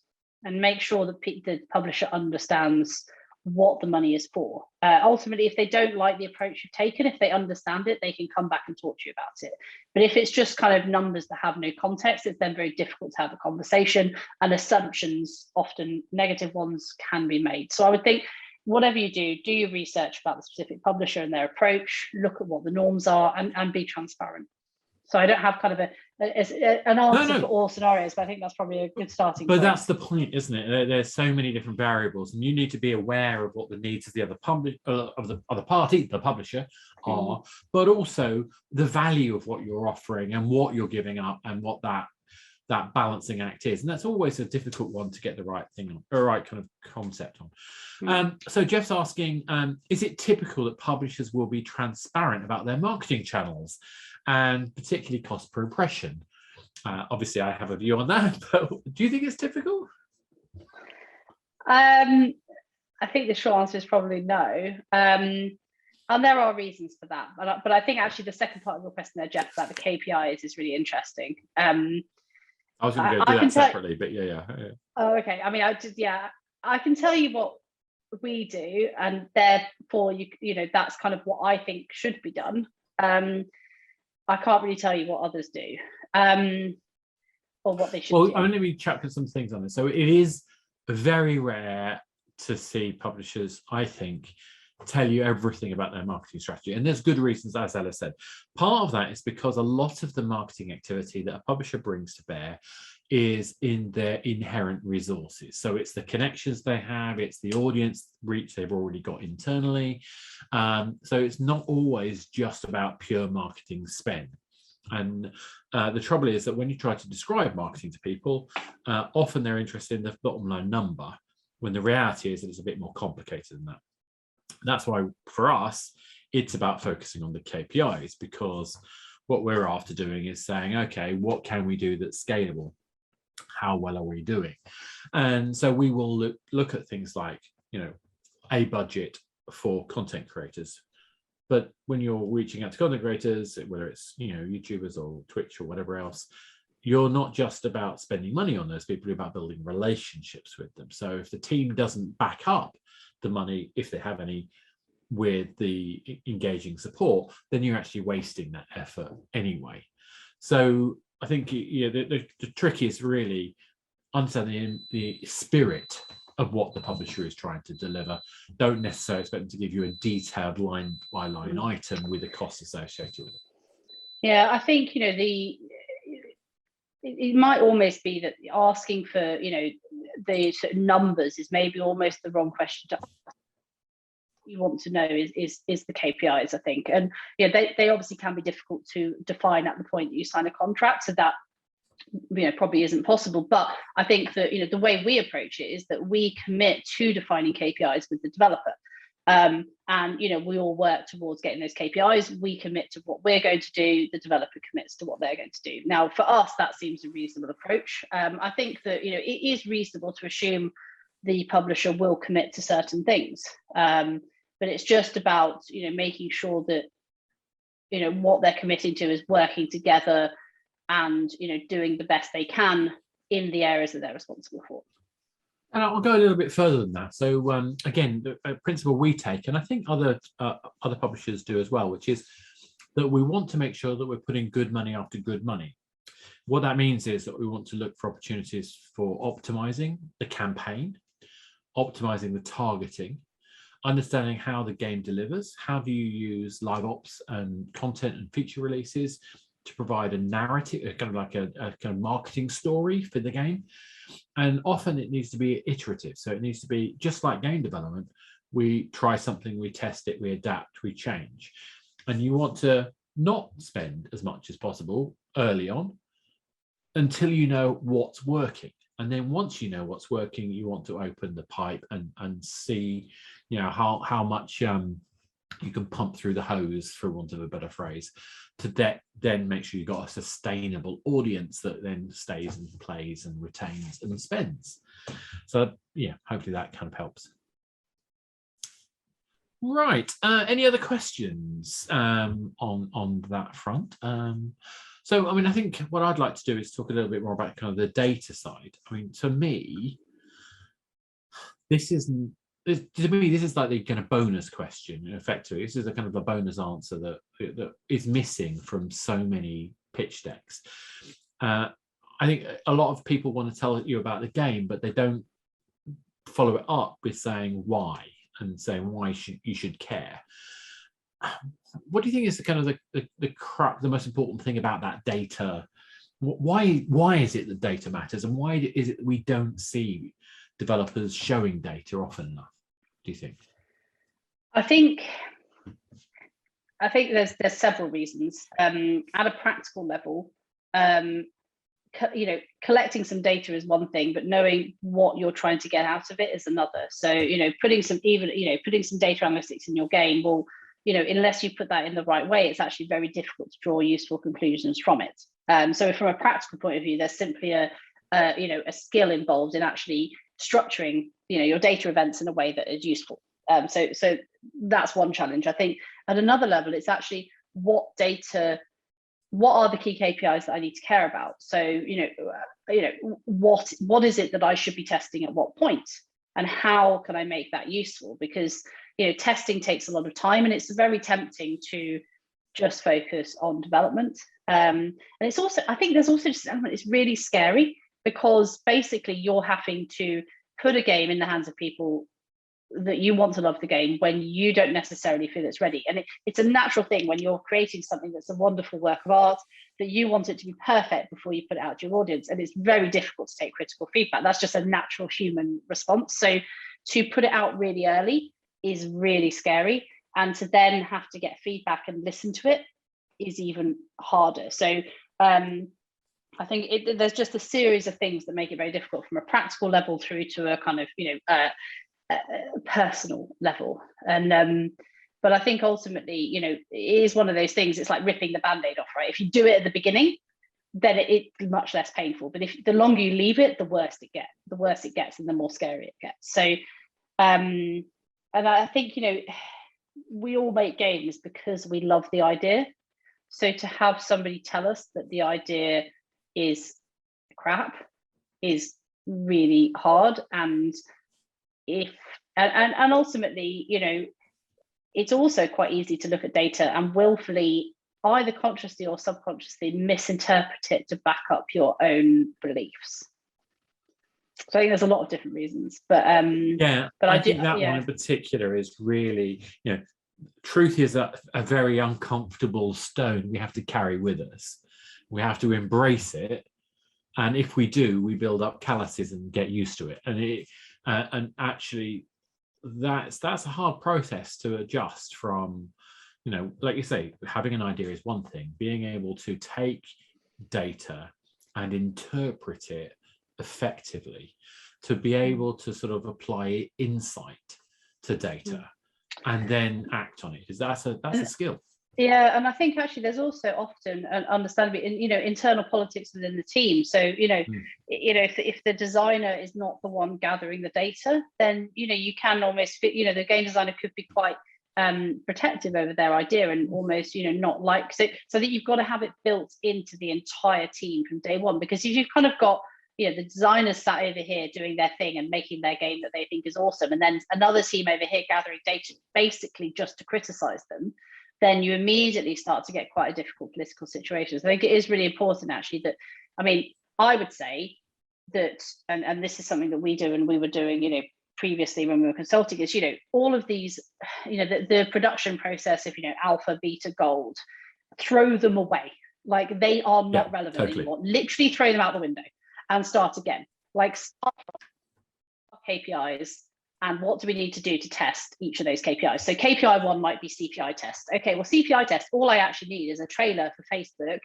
and make sure that the publisher understands what the money is for. Ultimately, if they don't like the approach you've taken, if they understand it, they can come back and talk to you about it. But if it's just kind of numbers that have no context, it's then very difficult to have a conversation, and assumptions, often negative ones, can be made. So I would think whatever you do your research about the specific publisher and their approach, look at what the norms are, and be transparent. So I don't have kind of an answer for all scenarios, but I think that's probably a good starting point. But that's the point, isn't it? There's so many different variables, and you need to be aware of what the needs of the other party, the publisher, are, but also the value of what you're offering and what you're giving up, and what that balancing act is. And that's always a difficult one to get the right thing on, or right kind of concept on. So Jeff's asking, is it typical that publishers will be transparent about their marketing channels, and particularly cost per impression? Obviously, I have a view on that, but do you think it's typical? I think the short answer is probably no. And there are reasons for that, but I think actually the second part of your question there, Jeff, about the KPIs is really interesting. I was going to go do that separately, but yeah. Oh, okay. I mean, I can tell you what we do, and therefore you know that's kind of what I think should be done. I can't really tell you what others do, or what they should do. Well, I'm going to be chucking some things on this. So it is very rare to see publishers, I think, tell you everything about their marketing strategy. And there's good reasons, as Ella said. Part of that is because a lot of the marketing activity that a publisher brings to bear is in their inherent resources. So it's the connections they have, it's the audience reach they've already got internally. So it's not always just about pure marketing spend. And the trouble is that when you try to describe marketing to people, often they're interested in the bottom line number, when the reality is that it's a bit more complicated than that. That's why for us, it's about focusing on the KPIs, because what we're after doing is saying, okay, what can we do that's scalable? How well are we doing? And so we will look at things like, a budget for content creators. But when you're reaching out to content creators, whether it's, YouTubers or Twitch or whatever else, you're not just about spending money on those people, you're about building relationships with them. So if the team doesn't back up the money, if they have any, with the engaging support, then you're actually wasting that effort anyway. So I think the trick is really understanding the spirit of what the publisher is trying to deliver. Don't necessarily expect them to give you a detailed line by line item with the costs associated with it. Yeah, I think it might almost be that asking for the sort of numbers is maybe almost the wrong question to ask. You want to know is the KPIs, I think, and they obviously can be difficult to define at the point that you sign a contract, so that probably isn't possible. But I think that the way we approach it is that we commit to defining KPIs with the developer, and we all work towards getting those KPIs. We commit to what we're going to do, the developer commits to what they're going to do. Now for us that seems a reasonable approach. I think that it is reasonable to assume the publisher will commit to certain things, but it's just about making sure that what they're committing to is working together and doing the best they can in the areas that they're responsible for. And I'll go a little bit further than that. So again, the principle we take, and I think other publishers do as well, which is that we want to make sure that we're putting good money after good money. What that means is that we want to look for opportunities for optimizing the campaign, optimizing the targeting, understanding how the game delivers. How do you use live ops and content and feature releases to provide a narrative, kind of like a kind of marketing story for the game? And often it needs to be iterative. So it needs to be just like game development. We try something, we test it, we adapt, we change. And you want to not spend as much as possible early on until you know what's working. And then once you know what's working, you want to open the pipe and see, how much you can pump through the hose, for want of a better phrase, to then make sure you've got a sustainable audience that then stays and plays and retains and spends. So yeah, hopefully that kind of helps. Right. Any other questions on that front? So, I mean, I think what I'd like to do is talk a little bit more about kind of the data side. I mean, to me, this is like the kind of bonus question, effectively. This is a kind of a bonus answer that is missing from so many pitch decks. I think a lot of people want to tell you about the game, but they don't follow it up with saying why and saying why you should care. What do you think is the kind of the most important thing about that data? Why is it that data matters, and why is it that we don't see developers showing data often enough, do you think? I think there's several reasons. At a practical level, collecting some data is one thing, but knowing what you're trying to get out of it is another. So putting some data analytics in your game will, unless you put that in the right way, it's actually very difficult to draw useful conclusions from it. So from a practical point of view, there's simply a skill involved in actually structuring your data events in a way that is useful. So that's one challenge. I think at another level, it's actually what are the key KPIs that I need to care about? So, what is it that I should be testing at what point, and how can I make that useful? Because, testing takes a lot of time, and it's very tempting to just focus on development. And it's also, I think there's also just an element, it's really scary, because basically you're having to put a game in the hands of people that you want to love the game when you don't necessarily feel it's ready. And it's a natural thing when you're creating something that's a wonderful work of art, that you want it to be perfect before you put it out to your audience. And it's very difficult to take critical feedback. That's just a natural human response. So to put it out really early is really scary. And to then have to get feedback and listen to it is even harder. So I think there's just a series of things that make it very difficult, from a practical level through to a kind of, personal level. And but I think ultimately, it is one of those things. It's like ripping the band-aid off, right? If you do it at the beginning, then it's much less painful. But if the longer you leave it, the worse it gets, and the more scary it gets. So and I think, we all make games because we love the idea. So to have somebody tell us that the idea is crap is really hard. And ultimately, it's also quite easy to look at data and willfully, either consciously or subconsciously, misinterpret it to back up your own beliefs. So I think there's a lot of different reasons, but I think that one in particular is really, truth is a very uncomfortable stone we have to carry with us. We have to embrace it, and if we do, we build up calluses and get used to it. And actually, that's a hard process to adjust from. Like you say, having an idea is one thing. Being able to take data and interpret it effectively, to be able to sort of apply insight to data and then act on it, because that's a skill. Yeah, and I think actually there's also often an understandably, internal politics within the team. So if the designer is not the one gathering the data, then you can almost fit, the game designer could be quite protective over their idea, and almost not like, so that you've got to have it built into the entire team from day one. Because if you've kind of got the designers sat over here doing their thing and making their game that they think is awesome, and then another team over here gathering data basically just to criticize them, then you immediately start to get quite a difficult political situation. So I think it is really important, actually, that, I would say that, and this is something that we do and we were doing, previously when we were consulting, is, all of these, the production process of, alpha, beta, gold, throw them away. Like, they are not relevant anymore. Literally throw them out the window and start again. Like, start KPIs. And what do we need to do to test each of those KPIs? So KPI 1 might be CPI test. Okay, well, CPI test, all I actually need is a trailer for Facebook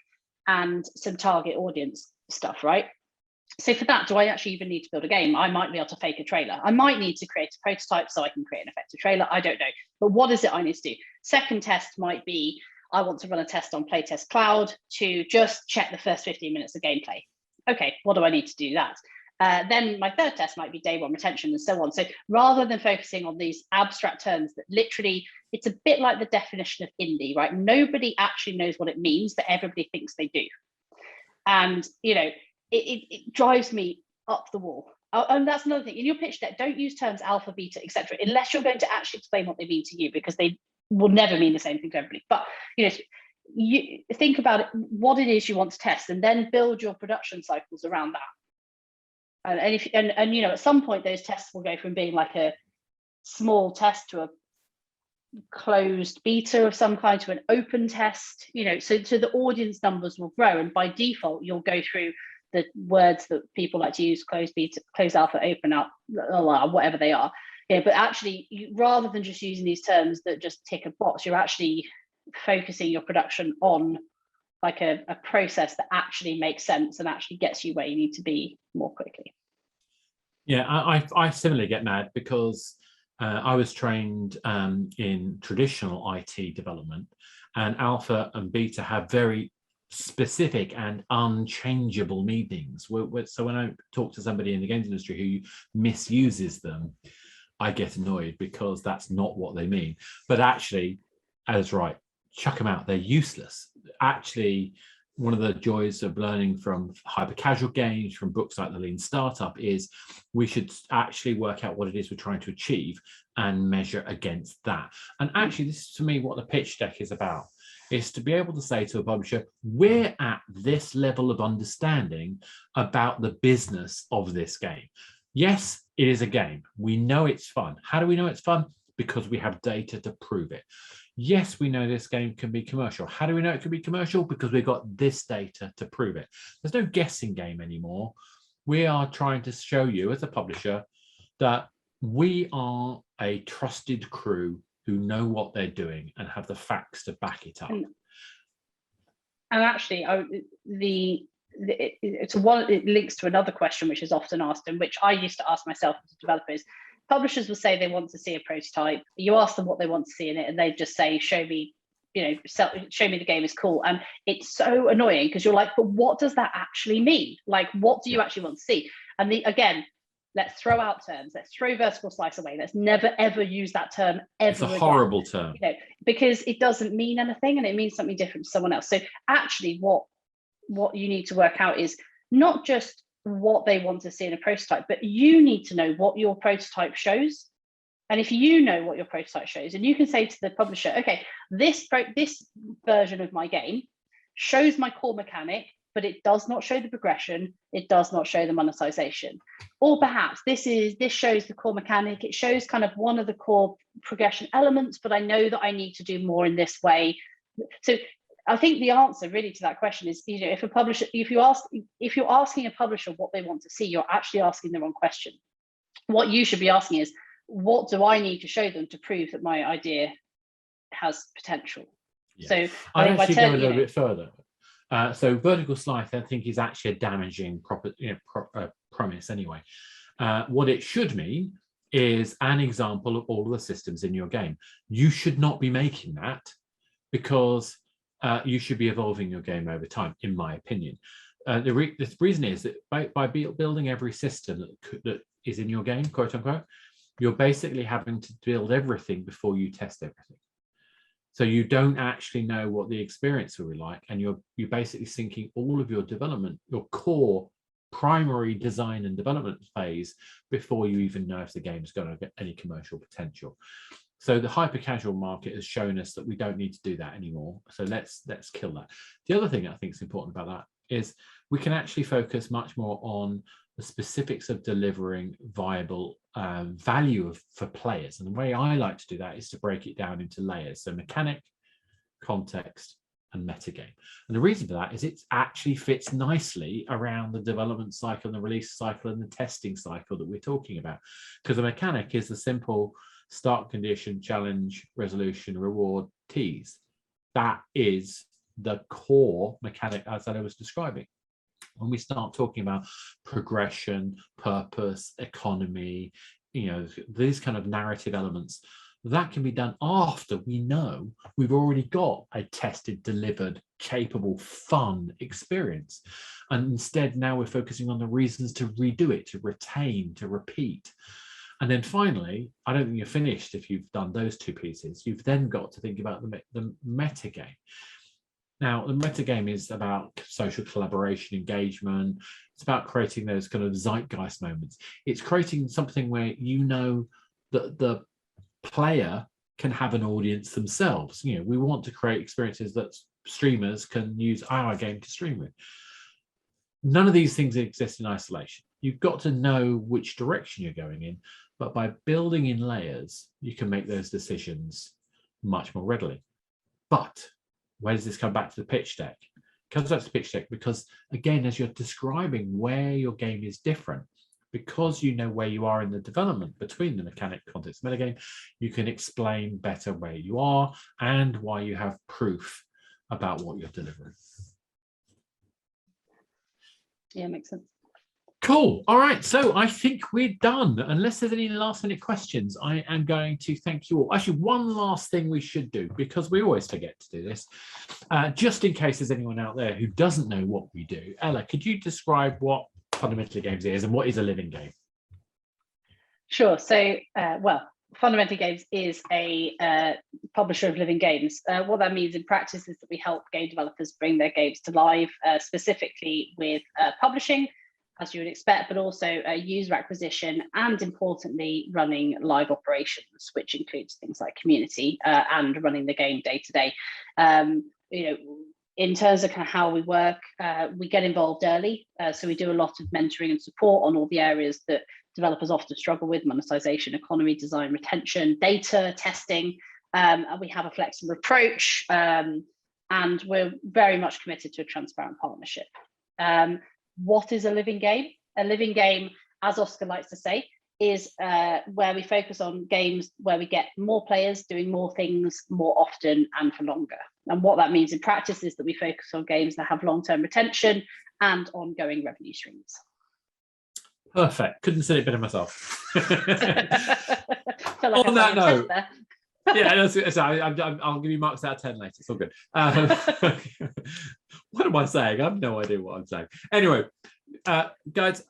and some target audience stuff, right? So for that, do I actually even need to build a game? I might be able to fake a trailer. I might need to create a prototype so I can create an effective trailer. I don't know. But what is it I need to do? Second test might be, I want to run a test on Playtest Cloud to just check the first 15 minutes of gameplay. Okay, what do I need to do that? Then my third test might be day one retention, and so on. So rather than focusing on these abstract terms that literally, it's a bit like the definition of indie, right? Nobody actually knows what it means, but everybody thinks they do. And, it drives me up the wall. And that's another thing. In your pitch deck, don't use terms alpha, beta, etc., unless you're going to actually explain what they mean to you, because they will never mean the same thing to everybody. But, you think about it, what it is you want to test, and then build your production cycles around that. And at some point, those tests will go from being like a small test to a closed beta of some kind to an open test, so the audience numbers will grow. And by default, you'll go through the words that people like to use: closed beta, closed alpha, open up, whatever they are. But actually, rather than just using these terms that just tick a box, you're actually focusing your production on like a process that actually makes sense and actually gets you where you need to be more quickly. Yeah, I similarly get mad because I was trained in traditional IT development, and alpha and beta have very specific and unchangeable meanings. So when I talk to somebody in the games industry who misuses them, I get annoyed because that's not what they mean. But actually, Ella's right. Chuck them out. They're useless. Actually, one of the joys of learning from hyper casual games, from books like The Lean Startup, is we should actually work out what it is we're trying to achieve and measure against that. And actually, this is to me what the pitch deck is about, is to be able to say to a publisher, we're at this level of understanding about the business of this game. Yes, it is a game. We know it's fun. How do we know it's fun? Because we have data to prove it. Yes, we know this game can be commercial. How do we know it can be commercial? Because we've got this data to prove it. There's no guessing game anymore. We are trying to show you as a publisher that we are a trusted crew who know what they're doing and have the facts to back it up. And actually, it links to another question which is often asked, and which I used to ask myself as a developer, is publishers will say they want to see a prototype. You ask them what they want to see in it, and they just say, show me the game is cool. And it's so annoying because you're like, but what does that actually mean? Like, what do you actually want to see? And again, let's throw out terms. Let's throw vertical slice away. Let's never, ever use that term ever It's a again. horrible term. Because it doesn't mean anything, and it means something different to someone else. So actually what you need to work out is not just what they want to see in a prototype, but you need to know what your prototype shows. And if you know what your prototype shows, and you can say to the publisher, okay, this version of my game shows my core mechanic, but it does not show the progression, it does not show the monetization. Or perhaps this shows the core mechanic, it shows kind of one of the core progression elements, but I know that I need to do more in this way. So I think the answer really to that question is, if you're asking a publisher what they want to see, you're actually asking the wrong question. What you should be asking is, what do I need to show them to prove that my idea has potential? Yeah. So I'd actually go a little bit further. So vertical slice, I think, is actually a damaging premise anyway. What it should mean is an example of all of the systems in your game. You should not be making that, because you should be evolving your game over time, in my opinion. The reason is that by building every system that is in your game, quote unquote, you're basically having to build everything before you test everything. So you don't actually know what the experience will be like, and you're basically sinking all of your development, your core primary design and development phase, before you even know if the game is going to get any commercial potential. So the hyper casual market has shown us that we don't need to do that anymore. So let's kill that. The other thing I think is important about that is we can actually focus much more on the specifics of delivering viable value for players. And the way I like to do that is to break it down into layers. So mechanic, context, and metagame. And the reason for that is it actually fits nicely around the development cycle and the release cycle and the testing cycle that we're talking about. Because the mechanic is the simple start condition, challenge, resolution, reward, tease. That is the core mechanic as I was describing. When we start talking about progression, purpose, economy, these kind of narrative elements, that can be done after we know we've already got a tested, delivered, capable, fun experience. And instead, now we're focusing on the reasons to redo it, to retain, to repeat. And then finally, I don't think you're finished if you've done those two pieces. You've then got to think about the metagame. Now, the metagame is about social collaboration, engagement. It's about creating those kind of zeitgeist moments. It's creating something where that the player can have an audience themselves. We want to create experiences that streamers can use our game to stream with. None of these things exist in isolation. You've got to know which direction you're going in, but by building in layers, you can make those decisions much more readily. But where does this come back to the pitch deck? It comes back to the pitch deck because, again, as you're describing where your game is different, because you know where you are in the development between the mechanic, context, metagame, you can explain better where you are and why you have proof about what you're delivering. Yeah, makes sense. Cool. All right. So I think we're done. Unless there's any last minute questions, I am going to thank you all. Actually, one last thing we should do, because we always forget to do this, just in case there's anyone out there who doesn't know what we do. Ella, could you describe what Fundamentally Games is and what is a living game? Sure. So, Fundamentally Games is a publisher of living games. What that means in practice is that we help game developers bring their games to life, specifically with publishing, as you would expect, but also user acquisition and, importantly, running live operations, which includes things like community and running the game day to day. In terms of kind of how we work, we get involved early. So we do a lot of mentoring and support on all the areas that developers often struggle with: monetization, economy, design, retention, data, testing. And we have a flexible approach, and we're very much committed to a transparent partnership. What is a living game? A living game, as Oscar likes to say, is where we focus on games where we get more players doing more things more often and for longer. And what that means in practice is that we focus on games that have long-term retention and ongoing revenue streams. Perfect. Couldn't say it better myself. On that note, yeah, I'll give you marks out of 10 later. It's all good. What am I saying? I have no idea what I'm saying. Anyway, guys,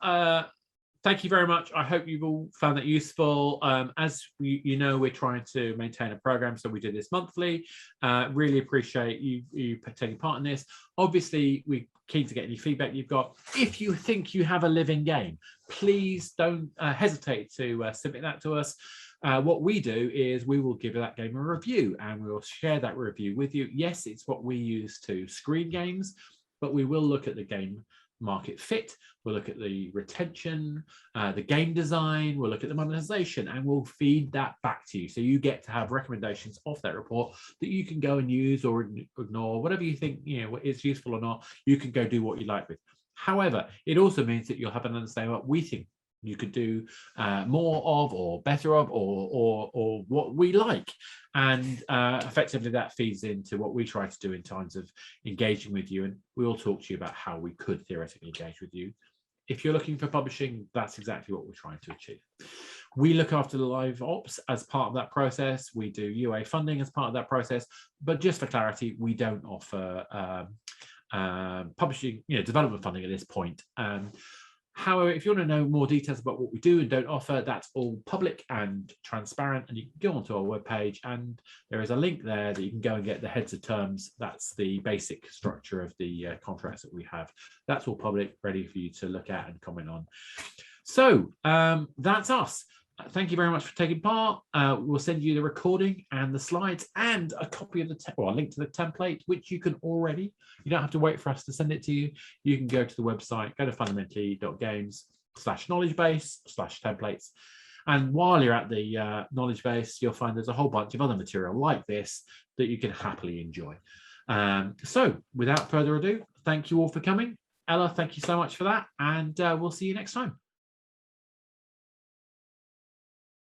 thank you very much. I hope you've all found that useful. As you know, we're trying to maintain a program, so we do this monthly. Really appreciate you taking part in this. Obviously, we're keen to get any feedback you've got. If you think you have a living game, please don't hesitate to submit that to us. What we do is we will give that game a review, and we will share that review with you. Yes, it's what we use to screen games, but we will look at the game market fit, we'll look at the retention, the game design, we'll look at the monetization, and we'll feed that back to you. So you get to have recommendations off that report that you can go and use or ignore, whatever you think is useful or not. You can go do what you like with. However, it also means that you'll have an understanding of what we think you could do more of, or better of, or what we like, and effectively that feeds into what we try to do in terms of engaging with you, and we'll talk to you about how we could theoretically engage with you. If you're looking for publishing, that's exactly what we're trying to achieve. We look after the live ops as part of that process. We do UA funding as part of that process, but just for clarity, we don't offer publishing, development funding at this point. However, if you want to know more details about what we do and don't offer, that's all public and transparent, and you can go onto our webpage, and there is a link there that you can go and get the heads of terms. That's the basic structure of the contracts that we have. That's all public, ready for you to look at and comment on. So that's us. Thank you very much for taking part. We'll send you the recording and the slides and a copy of a link to the template, which you can already. You don't have to wait for us to send it to you. You can go to the website, go to fundamentally.games/knowledge-base/templates. And while you're at the knowledge base, you'll find there's a whole bunch of other material like this that you can happily enjoy. So without further ado, thank you all for coming. Ella, thank you so much for that. And we'll see you next time.